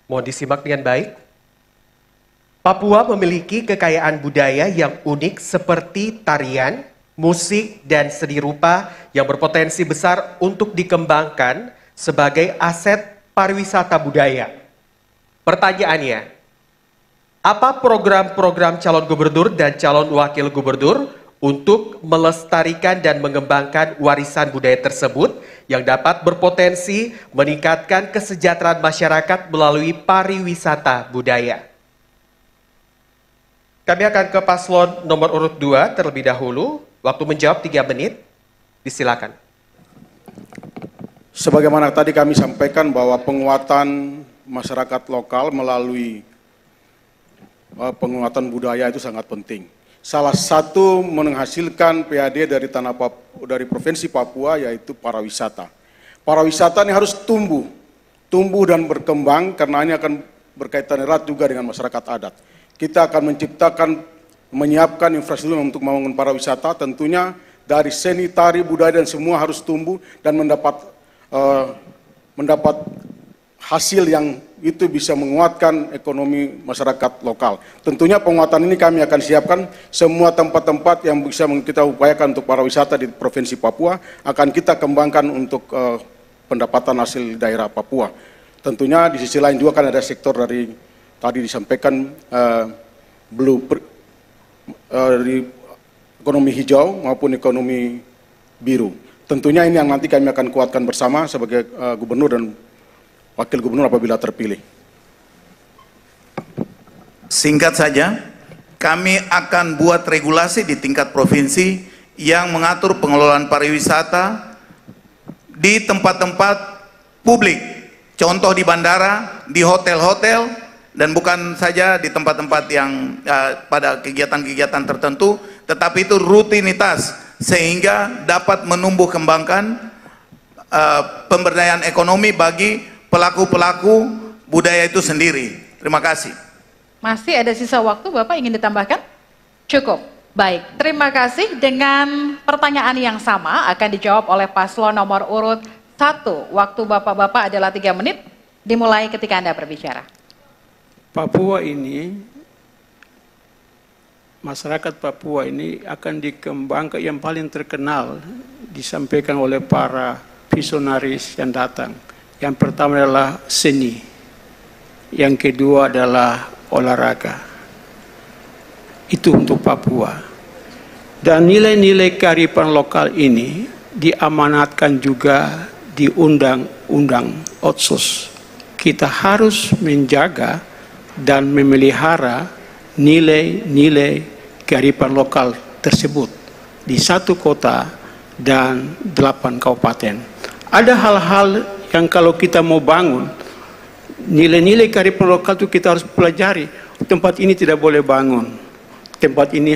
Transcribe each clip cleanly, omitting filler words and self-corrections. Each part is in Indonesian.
Mohon disimak dengan baik. Papua memiliki kekayaan budaya yang unik seperti tarian, musik, dan seni rupa yang berpotensi besar untuk dikembangkan sebagai aset pariwisata budaya. Pertanyaannya, apa program-program calon gubernur dan calon wakil gubernur untuk melestarikan dan mengembangkan warisan budaya tersebut yang dapat berpotensi meningkatkan kesejahteraan masyarakat melalui pariwisata budaya? Kami akan ke paslon nomor urut 2 terlebih dahulu. Waktu menjawab 3 menit. Disilakan. Sebagaimana tadi kami sampaikan bahwa penguatan masyarakat lokal melalui penguatan budaya itu sangat penting. Salah satu menghasilkan PAD dari Provinsi Papua yaitu pariwisata. Pariwisata ini harus tumbuh dan berkembang karena ini akan berkaitan erat juga dengan masyarakat adat. Kita akan menyiapkan infrastruktur untuk membangun pariwisata, tentunya dari seni, tari, budaya dan semua harus tumbuh dan mendapat hasil yang itu bisa menguatkan ekonomi masyarakat lokal. Tentunya penguatan ini kami akan siapkan semua tempat-tempat yang bisa kita upayakan untuk pariwisata di Provinsi Papua, akan kita kembangkan untuk pendapatan hasil daerah Papua. Tentunya di sisi lain juga kan ada sektor dari tadi disampaikan dari ekonomi hijau maupun ekonomi biru. Tentunya ini yang nanti kami akan kuatkan bersama sebagai gubernur dan wakil gubernur apabila terpilih. Singkat saja, kami akan buat regulasi di tingkat provinsi yang mengatur pengelolaan pariwisata di tempat-tempat publik. Contoh di bandara, di hotel-hotel, dan bukan saja di tempat-tempat yang pada kegiatan-kegiatan tertentu, tetapi itu rutinitas sehingga dapat menumbuh kembangkan pemberdayaan ekonomi bagi pelaku-pelaku budaya itu sendiri. Terima kasih. Masih ada sisa waktu, Bapak ingin ditambahkan? Cukup. Baik, terima kasih. Dengan pertanyaan yang sama akan dijawab oleh paslon nomor urut 1. Waktu Bapak-Bapak adalah 3 menit, dimulai ketika Anda berbicara. Papua ini, masyarakat Papua ini akan dikembangkan, yang paling terkenal disampaikan oleh para visionaris yang datang. Yang pertama adalah seni, yang kedua adalah olahraga. Itu untuk Papua. Dan nilai-nilai kearifan lokal ini diamanatkan juga di Undang-Undang Otsus. Kita harus menjaga dan memelihara nilai-nilai kearifan lokal tersebut di 1 kota dan 8 kabupaten. Ada hal-hal yang kalau kita mau bangun, nilai-nilai kearifan lokal itu kita harus pelajari. Tempat ini tidak boleh bangun, tempat ini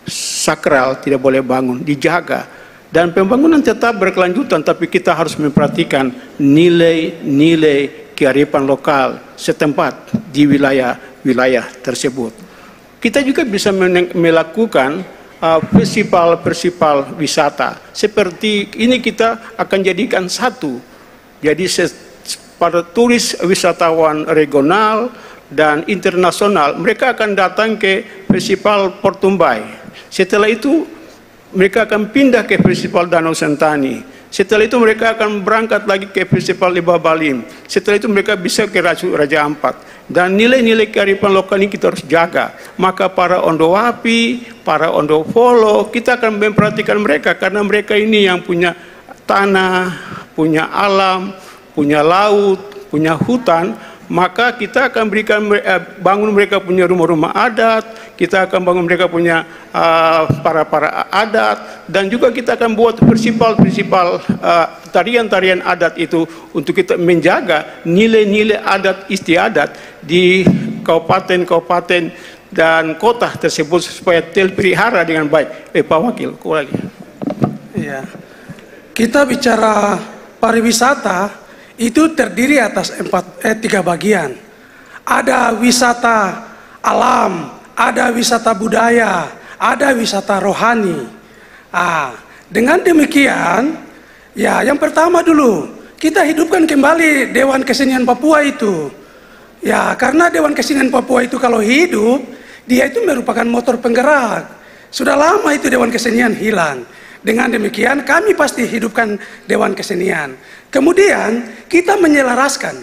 sakral, tidak boleh bangun, dijaga. Dan pembangunan tetap berkelanjutan, tapi kita harus memperhatikan nilai-nilai kearifan lokal setempat di wilayah tersebut. Kita juga bisa melakukan festival wisata. Seperti ini kita akan jadikan satu. Jadi para turis wisatawan regional dan internasional, mereka akan datang ke festival Portumbai. Setelah itu mereka akan pindah ke festival Danau Sentani. Setelah itu mereka akan berangkat lagi ke festival Lembah Balim. Setelah itu mereka bisa ke Raja Ampat. Dan nilai-nilai kearifan lokal ini kita harus jaga. Maka para Ondowapi, para Ondofolo, kita akan memperhatikan mereka karena mereka ini yang punya tanah, punya alam, punya laut, punya hutan. Maka kita akan berikan bangun mereka punya rumah-rumah adat, kita akan bangun mereka punya para adat, dan juga kita akan buat festival tarian-tarian adat itu untuk kita menjaga nilai-nilai adat istiadat di kabupaten-kabupaten dan kota tersebut supaya terpelihara dengan baik. Pak Wakil, lagi. Ya. Kita bicara pariwisata itu terdiri atas 3 bagian. Ada wisata alam, ada wisata budaya, ada wisata rohani. Dengan demikian, ya yang pertama dulu, kita hidupkan kembali Dewan Kesenian Papua itu. Ya, karena Dewan Kesenian Papua itu kalau hidup, dia itu merupakan motor penggerak. Sudah lama itu Dewan Kesenian hilang. Dengan demikian kami pasti hidupkan Dewan Kesenian. Kemudian kita menyelaraskan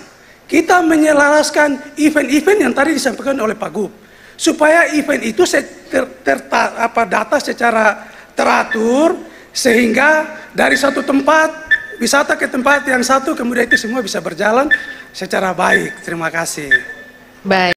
event-event yang tadi disampaikan oleh Pak Gub, supaya event itu data secara teratur, sehingga dari satu tempat wisata ke tempat yang satu, kemudian itu semua bisa berjalan secara baik. Terima kasih. Baik.